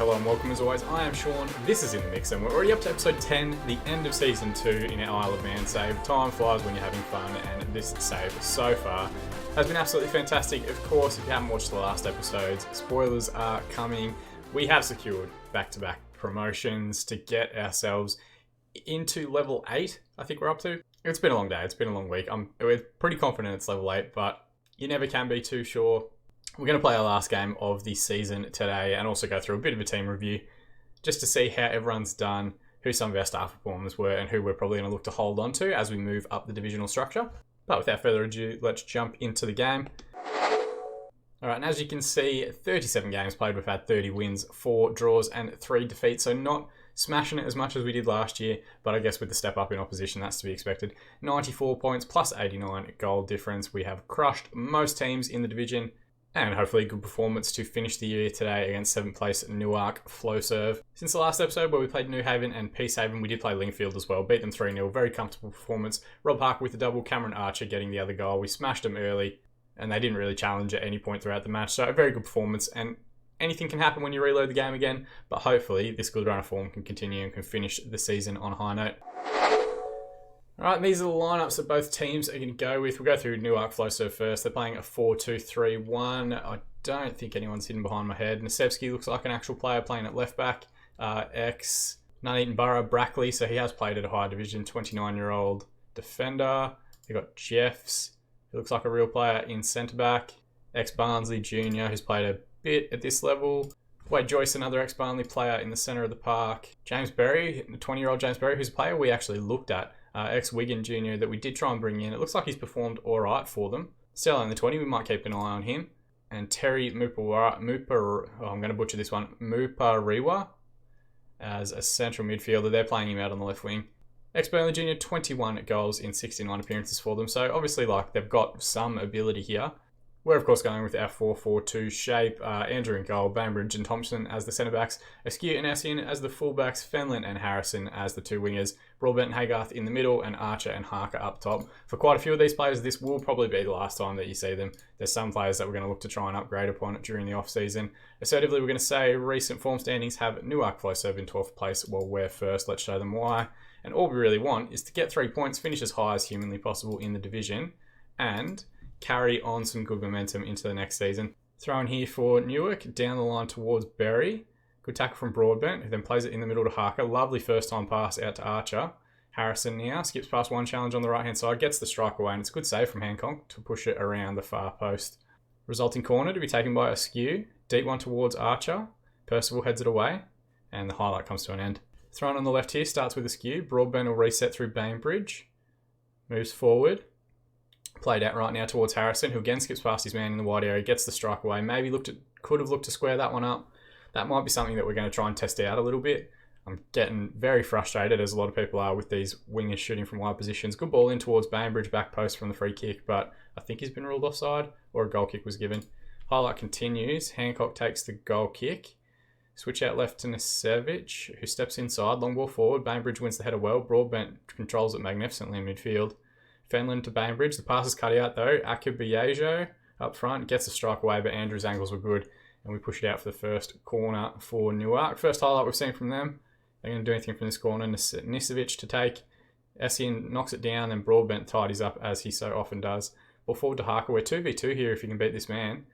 hello and welcome as always. I am Sean, this is In The Mix and we're already up to episode 10, the end of season 2 in our Isle of Man save. Time flies when you're having fun and this save so far has been absolutely fantastic. Of course, if you haven't watched the last episodes, spoilers are coming. We have secured back-to-back promotions to get ourselves into level 8, I think we're up to. It's been a long day, it's been a long week. We're pretty confident it's level 8, but you never can be too sure. We're going to play our last game of the season today and also go through a bit of a team review just to see how everyone's done, who some of our star performers were, and who we're probably going to look to hold on to as we move up the divisional structure. But without further ado, let's jump into the game. Alright, and as you can see, 37 games played, we've had 30 wins, 4 draws and 3 defeats, so not smashing it as much as we did last year, but I guess with the step up in opposition, that's to be expected. 94 points plus 89 goal difference. We have crushed most teams in the division, and hopefully a good performance to finish the year today against 7th place Newark Flowserve. Since the last episode where we played New Haven and Peacehaven, we did play Lingfield as well. Beat them 3-0, very comfortable performance. Rob Harker with the double, Cameron Archer getting the other goal. We smashed them early and they didn't really challenge at any point throughout the match. So a very good performance, and anything can happen when you reload the game again, but hopefully this good run of form can continue and can finish the season on a high note. Alright, these are the lineups that both teams are going to go with. We'll go through Newark Flowserve first. They're playing a 4-2-3-1. I don't think anyone's hidden behind my head. Nasevsky looks like an actual player playing at left back. Nuneaton Borough, Brackley, so he has played at a higher division, 29-year-old defender. They've got Jeffs, who looks like a real player in centre back. Barnsley Jr., who's played a bit at this level. Wade Joyce, another Barnsley player in the centre of the park. James Berry, 20-year-old James Berry, who's a player we actually looked at. Wigan Jr. that we did try and bring in. It looks like he's performed alright for them. Still in the 20, we might keep an eye on him. And Terry Mupariwa as a central midfielder. They're playing him out on the left wing. Burnley Jr. 21 goals in 69 appearances for them. So obviously they've got some ability here. We're, of course, going with our 4-4-2 shape. Andrew in goal, Bainbridge and Thompson as the centre-backs, Askew and Essien as the full-backs, Fenlon and Harrison as the two wingers, Broadbent and Haygarth in the middle, and Archer and Harker up top. For quite a few of these players, this will probably be the last time that you see them. There's some players that we're going to look to try and upgrade upon it during the off-season. Assertively, we're going to say recent form standings have Newark Flowserve in 12th place while we're first. Let's show them why. And all we really want is to get 3 points, finish as high as humanly possible in the division, and carry on some good momentum into the next season. Thrown here for Newark, down the line towards Berry. Good tackle from Broadbent, who then plays it in the middle to Harker. Lovely first time pass out to Archer. Harrison now skips past one challenge on the right hand side, gets the strike away, and it's a good save from Hancock to push it around the far post. Resulting corner to be taken by Askew. Deep one towards Archer. Percival heads it away, and the highlight comes to an end. Thrown on the left here, starts with Askew. Broadbent will reset through Bainbridge. Moves forward. Played out right now towards Harrison, who again skips past his man in the wide area, gets the strike away. Maybe could have looked to square that one up. That might be something that we're going to try and test out a little bit. I'm getting very frustrated, as a lot of people are, with these wingers shooting from wide positions. Good ball in towards Bainbridge, back post from the free kick, but I think he's been ruled offside, or a goal kick was given. Highlight continues. Hancock takes the goal kick. Switch out left to Nasevich, who steps inside. Long ball forward. Bainbridge wins the header well. Broadbent controls it magnificently in midfield. Fenlon to Bainbridge. The pass is cut out though. Akabayejo up front gets a strike away, but Andrew's angles were good, and we push it out for the first corner for Newark. First highlight we've seen from them. They're going to do anything from this corner. Nisevich to take. Essien knocks it down, and Broadbent tidies up as he so often does. Ball forward to Harker. We're 2v2 here if you can beat this man.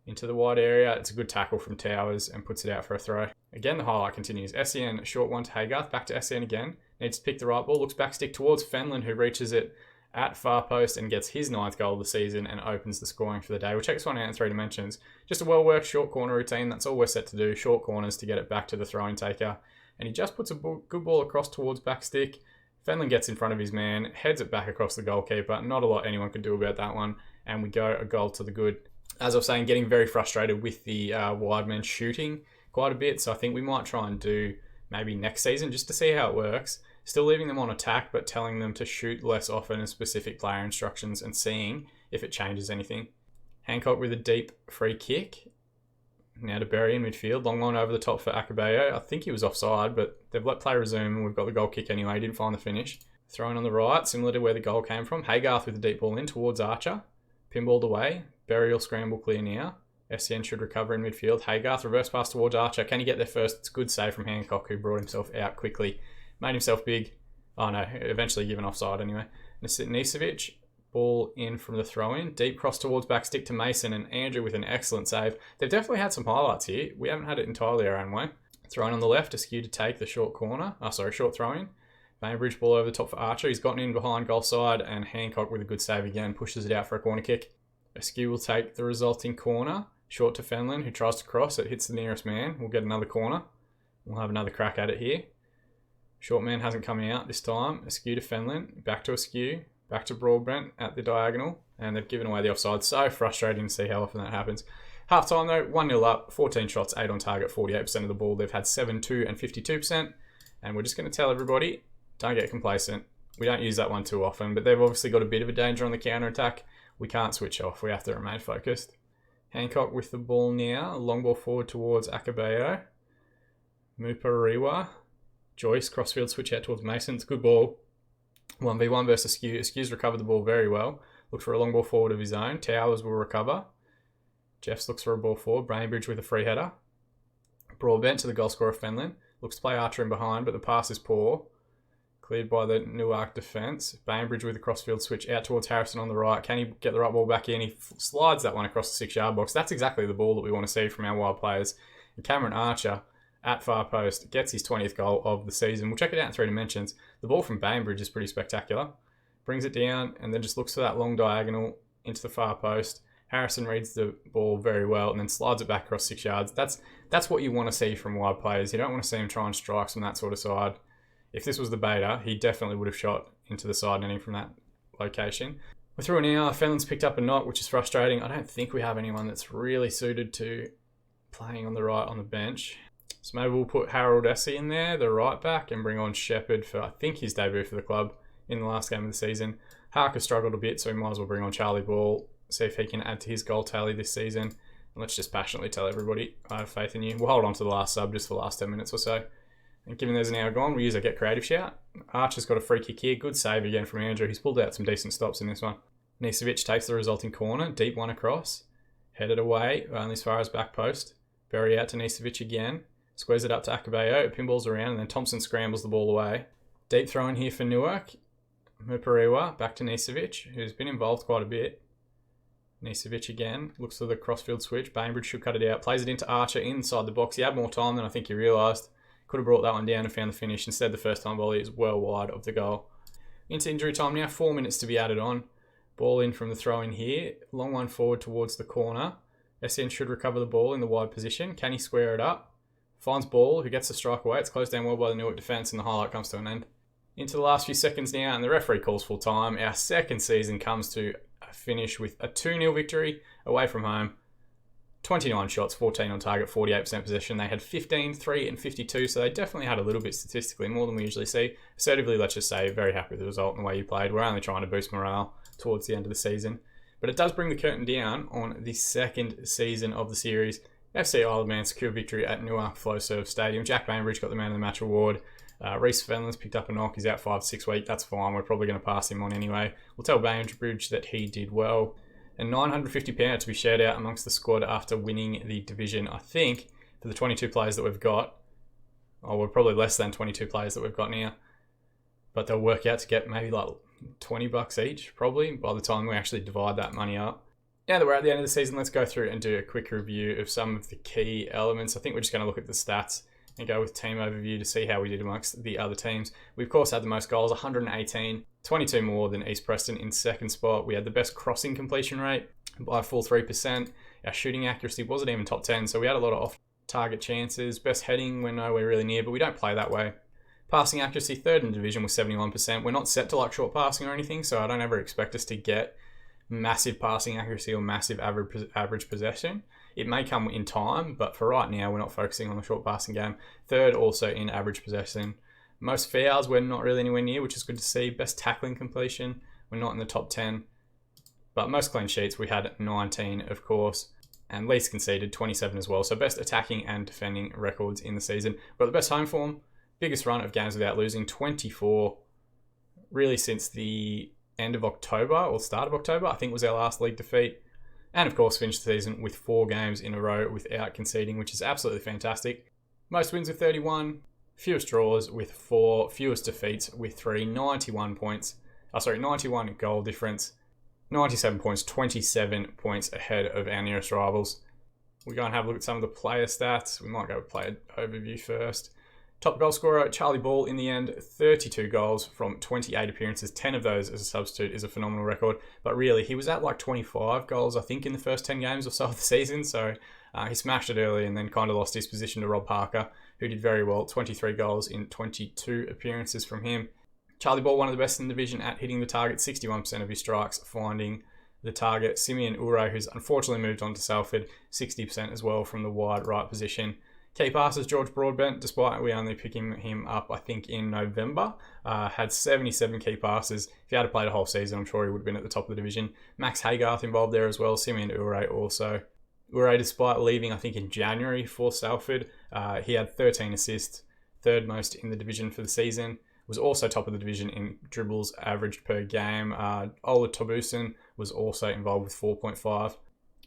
Into the wide area. It's a good tackle from Towers and puts it out for a throw. Again, the highlight continues. Essien, short one to Haygarth. Back to Essien again. Needs to pick the right ball. Looks back stick towards Fenlon, who reaches it at far post and gets his 9th goal of the season and opens the scoring for the day. We'll check this one out in 3 dimensions. Just a well-worked short corner routine. That's all we're set to do. Short corners to get it back to the throwing taker. And he just puts a good ball across towards back stick. Fenlon gets in front of his man, heads it back across the goalkeeper. Not a lot anyone could do about that one. And we go a goal to the good. As I was saying, getting very frustrated with the wide men shooting quite a bit. So I think we might try and do maybe next season just to see how it works. Still leaving them on attack, but telling them to shoot less often and specific player instructions and seeing if it changes anything. Hancock with a deep free kick. Now to Berry in midfield. Long one over the top for Akabayo. I think he was offside, but they've let play resume and we've got the goal kick anyway. He didn't find the finish. Thrown on the right, similar to where the goal came from. Haygarth with a deep ball in towards Archer. Pinballed away. Berry will scramble clear now. SCN should recover in midfield. Haygarth, reverse pass towards Archer. Can he get there first? It's a good save from Hancock, who brought himself out quickly. Made himself big. Oh no, eventually given offside anyway. Nisevic, ball in from the throw-in. Deep cross towards back stick to Mason, and Andrew with an excellent save. They've definitely had some highlights here. We haven't had it entirely our own way. Thrown on the left, Askew to take the short corner. Short throw-in. Bainbridge ball over the top for Archer. He's gotten in behind goal side, and Hancock with a good save again pushes it out for a corner kick. Askew will take the resulting corner. Short to Fenlon, who tries to cross. It hits the nearest man. We'll get another corner. We'll have another crack at it here. Short man hasn't come out this time. Askew to Fenlon. Back to Askew. Back to Broadbent at the diagonal. And they've given away the offside. So frustrating to see how often that happens. Half time though, 1-0 up. 14 shots, 8 on target, 48% of the ball. They've had 7, 2 and 52%. And we're just going to tell everybody, don't get complacent. We don't use that one too often. But they've obviously got a bit of a danger on the counter-attack. We can't switch off. We have to remain focused. Hancock with the ball now. Long ball forward towards Akabayo. Mupariwa. Joyce, crossfield switch out towards Mason. It's a good ball. 1v1 versus Askew. Askew's recovered the ball very well. Look for a long ball forward of his own. Towers will recover. Jeffs looks for a ball forward. Bainbridge with a free header. Broadbent to the goal scorer Fenlon. Looks to play Archer in behind, but the pass is poor. Cleared by the Newark defence. Bainbridge with a crossfield switch out towards Harrison on the right. Can he get the right ball back in? He slides that one across the 6-yard box. That's exactly the ball that we want to see from our wild players. And Cameron Archer at far post gets his 20th goal of the season. We'll check it out in 3 dimensions. The ball from Bainbridge is pretty spectacular. Brings it down and then just looks for that long diagonal into the far post. Harrison reads the ball very well and then slides it back across 6 yards. That's what you want to see from wide players. You don't want to see him try and strike from that sort of side. If this was the beta, he definitely would have shot into the side netting from that location. We're through now. Fenlon's picked up a knock, which is frustrating. I don't think we have anyone that's really suited to playing on the right on the bench. So maybe we'll put Harold Essie in there, the right back, and bring on Shepherd for, I think, his debut for the club in the last game of the season. Harker struggled a bit, so we might as well bring on Charlie Ball, see if he can add to his goal tally this season. And let's just passionately tell everybody, I have faith in you. We'll hold on to the last sub just for the last 10 minutes or so. And given there's an hour gone, we'll use a get creative shout. Archer's got a free kick here. Good save again from Andrew. He's pulled out some decent stops in this one. Nisevic takes the resulting corner. Deep one across. Headed away, only as far as back post. Bury out to Nisevic again. Squares it up to Akabayo. It pinballs around and then Thompson scrambles the ball away. Deep throw in here for Newark. Mupariwa back to Nisevic, who's been involved quite a bit. Nisevic again. Looks for the crossfield switch. Bainbridge should cut it out. Plays it into Archer inside the box. He had more time than I think he realised. Could have brought that one down and found the finish. Instead, the first time volley is well wide of the goal. Into injury time now. 4 minutes to be added on. Ball in from the throw in here. Long one forward towards the corner. SN should recover the ball in the wide position. Can he square it up? Finds Ball, who gets the strike away. It's closed down well by the Newark defence and the highlight comes to an end. Into the last few seconds now and the referee calls full time. Our second season comes to a finish with a 2-0 victory away from home. 29 shots, 14 on target, 48% possession. They had 15, 3 and 52, so they definitely had a little bit statistically more than we usually see. Assertively, let's just say, very happy with the result and the way you played. We're only trying to boost morale towards the end of the season. But it does bring the curtain down on the second season of the series. FC Isle of Man secure victory at Newark Flowserve Stadium. Jack Bainbridge got the man of the match award. Reece Fenlon's picked up a knock. He's out 5-6 weeks. That's fine. We're probably going to pass him on anyway. We'll tell Bainbridge that he did well. And £950 to be shared out amongst the squad after winning the division. I think for the 22 players that we've got, we're probably less than 22 players that we've got now, but they'll work out to get maybe like $20 each probably by the time we actually divide that money up. Now that we're at the end of the season, let's go through and do a quick review of some of the key elements. I think we're just going to look at the stats and go with team overview to see how we did amongst the other teams. We of course had the most goals, 118, 22 more than East Preston in second spot. We had the best crossing completion rate by a full 3%. Our shooting accuracy wasn't even top 10, so we had a lot of off-target chances. Best heading, we're nowhere really near, but we don't play that way. Passing accuracy, third in the division with 71%. We're not set to like short passing or anything, so I don't ever expect us to get massive passing accuracy or massive average possession. It may come in time, but for right now, we're not focusing on the short passing game. Third also in average possession. Most fouls, we're not really anywhere near, which is good to see. Best tackling completion, we're not in the top 10. But most clean sheets, we had 19, of course. And least conceded, 27 as well. So best attacking and defending records in the season. We've got the best home form, biggest run of games without losing, 24. Really since the end of October, or start of October, I think was our last league defeat. And of course, finished the season with 4 games in a row without conceding, which is absolutely fantastic. Most wins with 31, fewest draws with 4, fewest defeats with 3, 91 goal difference, 97 points, 27 points ahead of our nearest rivals. We go and have a look at some of the player stats. We might go with player overview first. Top goal scorer, Charlie Ball, in the end, 32 goals from 28 appearances. 10 of those as a substitute is a phenomenal record. But really, he was at like 25 goals, I think, in the first 10 games or so of the season. So he smashed it early and then kind of lost his position to Rob Parker, who did very well. 23 goals in 22 appearances from him. Charlie Ball, one of the best in the division at hitting the target, 61% of his strikes finding the target. Simeon Ure, who's unfortunately moved on to Salford, 60% as well from the wide right position. Key passes, George Broadbent, despite we only picking him up, I think, in November, had 77 key passes. If he had played a whole season, I'm sure he would have been at the top of the division. Max Haygarth involved there as well, Simeon Ure also. Ure, despite leaving, I think, in January for Salford, he had 13 assists, third most in the division for the season. Was also top of the division in dribbles averaged per game. Ola Tobuson was also involved with 4.5.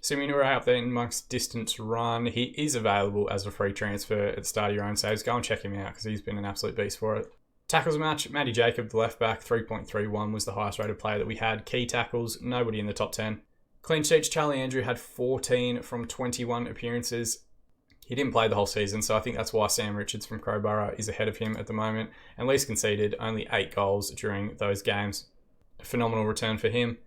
Simeon Ure up there amongst distance run. He is available as a free transfer at the start of your own saves. Go and check him out because he's been an absolute beast for it. Tackles match, Matty Jacob, the left back, 3.31 was the highest rated player that we had. Key tackles, nobody in the top 10. Clean sheets, Charlie Andrew had 14 from 21 appearances. He didn't play the whole season, so I think that's why Sam Richards from Crowborough is ahead of him at the moment. And least conceded, only 8 goals during those games. A phenomenal return for him.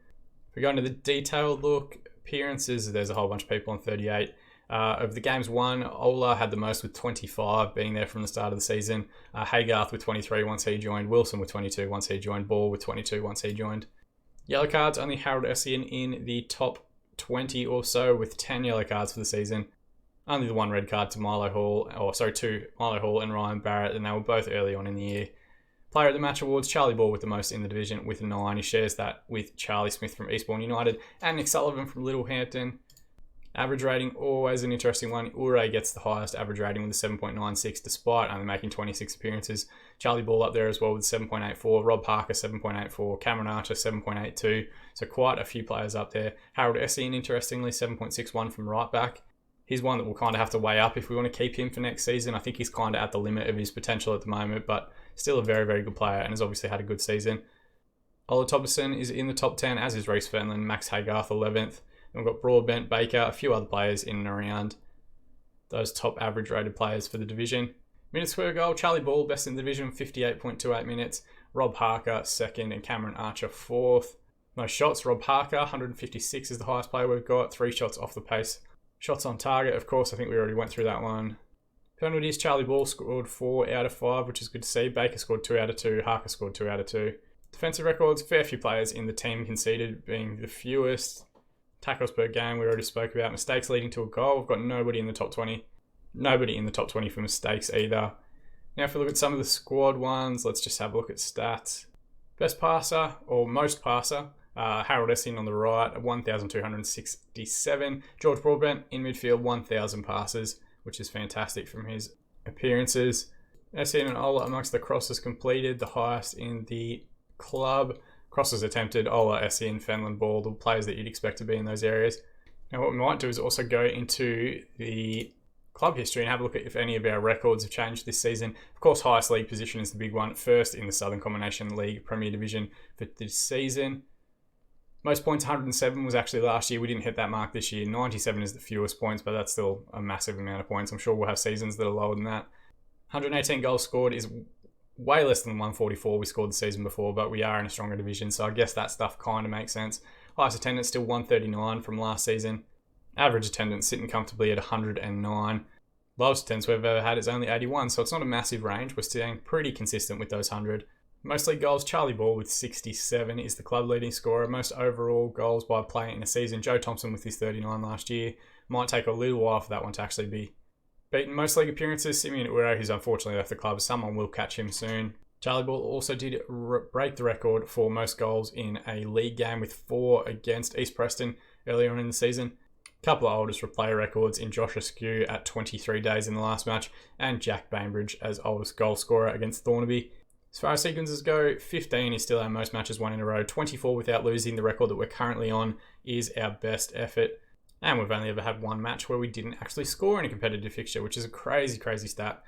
If we go into the detailed look, appearances, there's a whole bunch of people on 38. Of the games won, Ola had the most with 25, being there from the start of the season. Haygarth with 23 once he joined. Wilson with 22 once he joined. Ball with 22 once he joined. Yellow cards, only Harold Essien in the top 20 or so with 10 yellow cards for the season. Only the 1 red card to Milo Hall, to Milo Hall and Ryan Barrett, and they were both early on in the year. Player of the Match awards, Charlie Ball with the most in the division with 9. He shares that with Charlie Smith from Eastbourne United and Nick Sullivan from Littlehampton. Average rating, always an interesting one. Ure gets the highest average rating with a 7.96 despite only making 26 appearances. Charlie Ball up there as well with 7.84. Rob Parker, 7.84. Cameron Archer, 7.82. So quite a few players up there. Harold Essien, interestingly, 7.61 from right back. He's one that we'll kind of have to weigh up if we want to keep him for next season. I think he's kind of at the limit of his potential at the moment, but still a very, very good player and has obviously had a good season. Ola Tobuson is in the top 10, as is Reece Fenlon, Max Haygarth 11th. And we've got Broadbent, Baker, a few other players in and around those top average rated players for the division. Minutes per goal, Charlie Ball, best in the division, 58.28 minutes. Rob Parker, 2nd, and Cameron Archer, 4th. Most shots, Rob Parker, 156 is the highest player we've got. 3 shots off the pace. Shots on target, of course, I think we already went through that one. Penalties, Charlie Ball scored 4 out of 5, which is good to see. Baker scored 2 out of 2. Harker scored 2 out of 2. Defensive records, fair few players in the team conceded, being the fewest. Tackles per game, we already spoke about. Mistakes leading to a goal, we've got nobody in the top 20. Nobody in the top 20 for mistakes either. Now if we look at some of the squad ones, let's just have a look at stats. Best passer, or most passer, Harold Essien on the right, 1,267. George Broadbent in midfield, 1,000 passes, which is fantastic from his appearances. Essien and Ola amongst the crosses completed, the highest in the club. Crosses attempted, Ola, Essien, Fenlon, Ball, the players that you'd expect to be in those areas. Now what we might do is also go into the club history and have a look at if any of our records have changed this season. Of course, highest league position is the big one. First in the Southern Combination League Premier Division for this season. Most points, 107 was actually last year. We didn't hit that mark this year. 97 is the fewest points, but that's still a massive amount of points. I'm sure we'll have seasons that are lower than that. 118 goals scored is way less than the 144 we scored the season before, but we are in a stronger division, so I guess that stuff kind of makes sense. Highest attendance still 139 from last season. Average attendance sitting comfortably at 109. Lowest attendance we've ever had is only 81, so it's not a massive range. We're staying pretty consistent with those 100. Most league goals, Charlie Ball with 67 is the club leading scorer. Most overall goals by player in a season, Joe Thompson with his 39 last year. Might take a little while for that one to actually be beaten. Most league appearances, Simeon Ure, who's unfortunately left the club. Someone will catch him soon. Charlie Ball also did break the record for most goals in a league game with 4 against East Preston earlier on in the season. A couple of oldest player records in Josh Askew at 23 days in the last match, and Jack Bainbridge as oldest goal scorer against Thornaby. As far as sequences go, 15 is still our most matches won in a row. 24 without losing. The record that we're currently on is our best effort. And we've only ever had one match where we didn't actually score in a competitive fixture, which is a crazy, crazy stat.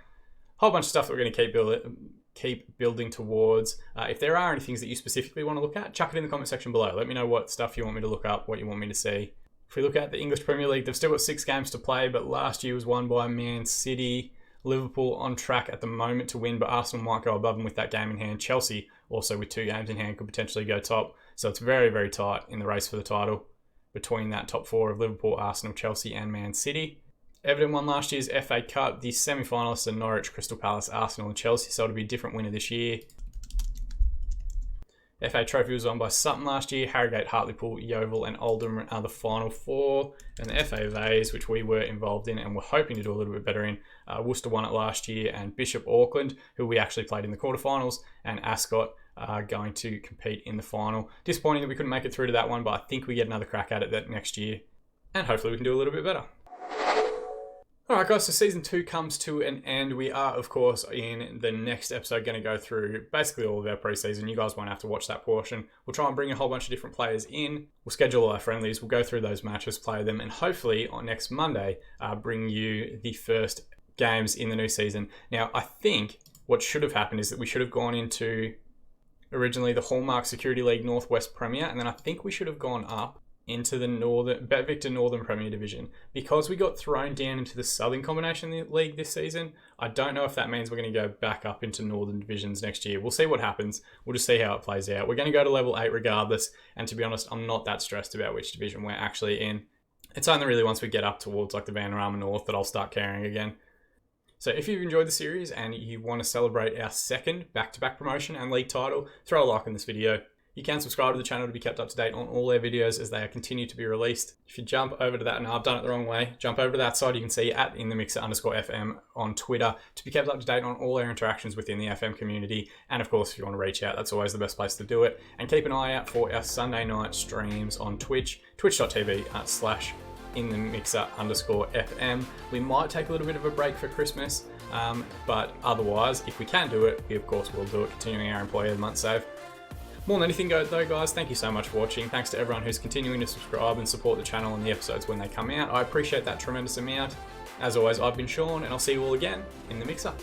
Whole bunch of stuff that we're going to keep building towards. If there are any things that you specifically want to look at, chuck it in the comment section below. Let me know what stuff you want me to look up, what you want me to see. If we look at the English Premier League, they've still got 6 games to play, but last year was won by Man City. Liverpool on track at the moment to win, but Arsenal might go above them with that game in hand. Chelsea, also with 2 games in hand, could potentially go top. So it's very, very tight in the race for the title between that top 4 of Liverpool, Arsenal, Chelsea and Man City. Everton won last year's FA Cup. The semi-finalists are Norwich, Crystal Palace, Arsenal and Chelsea, so it'll be a different winner this year. FA Trophy was won by Sutton last year. Harrogate, Hartlepool, Yeovil and Oldham are the final 4. And the FA of A's, which we were involved in and were hoping to do a little bit better in, Worcester won it last year, and Bishop Auckland, who we actually played in the quarterfinals, and Ascot are going to compete in the final. Disappointing that we couldn't make it through to that one, but I think we get another crack at it that next year, and hopefully we can do a little bit better. Alright guys, so season 2 comes to an end. We are, of course, in the next episode going to go through basically all of our preseason. You guys won't have to watch that portion. We'll try and bring a whole bunch of different players in. We'll schedule all our friendlies. We'll go through those matches, play them, and hopefully on next Monday, bring you the first games in the new season. Now, I think what should have happened is that we should have gone into originally the Hallmark Security League Northwest Premier, and then I think we should have gone up into the Betvictor Northern Premier Division. Because we got thrown down into the Southern Combination League this season, I don't know if that means we're going to go back up into Northern Divisions next year. We'll see what happens. We'll just see how it plays out. We're going to go to level 8 regardless, and to be honest, I'm not that stressed about which division we're actually in. It's only really once we get up towards like the Vanarama North that I'll start caring again. So if you've enjoyed the series and you want to celebrate our second back-to-back promotion and league title, throw a like on this video. You can subscribe to the channel to be kept up to date on all our videos as they continue to be released. If you jump over to that, and I've done it the wrong way, jump over to that side, you can see at @InTheMixer_FM on Twitter to be kept up to date on all our interactions within the FM community. And of course, if you want to reach out, that's always the best place to do it. And keep an eye out for our Sunday night streams on Twitch, twitch.tv/InTheMixer_FM. We might take a little bit of a break for Christmas, but otherwise, if we can do it, we of course will do it, continuing our Employee of the Month save. More than anything though, guys, thank you so much for watching. Thanks to everyone who's continuing to subscribe and support the channel and the episodes when they come out. I appreciate that tremendous amount. As always, I've been Sean, and I'll see you all again in the Mixer.